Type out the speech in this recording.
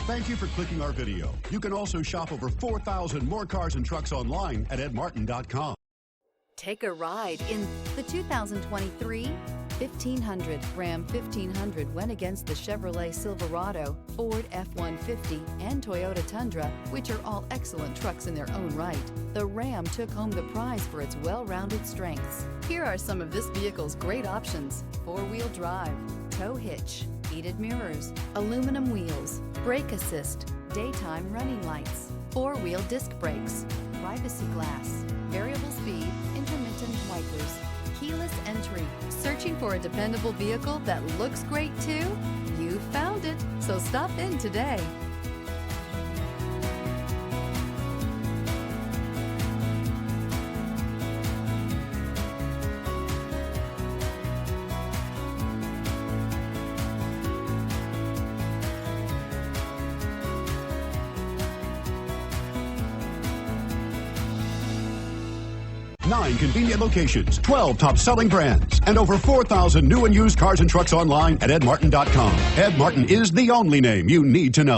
Thank you for clicking our video. You can also shop over 4,000 more cars and trucks online at edmartin.com. Take a ride in the 2023 1500. Ram 1500 went against the Chevrolet Silverado, Ford F-150, and Toyota Tundra, which are all excellent trucks in their own right. The Ram took home the prize for its well-rounded strengths. Here are some of this vehicle's great options: four-wheel drive, tow hitch, heated mirrors, aluminum wheels, brake assist, daytime running lights, four-wheel disc brakes, privacy glass, variable speed, intermittent wipers, keyless entry. Searching for a dependable vehicle that looks great too? You found it, so stop in today. Nine convenient locations, 12 top-selling brands, and over 4,000 new and used cars and trucks online at edmartin.com. Ed Martin is the only name you need to know.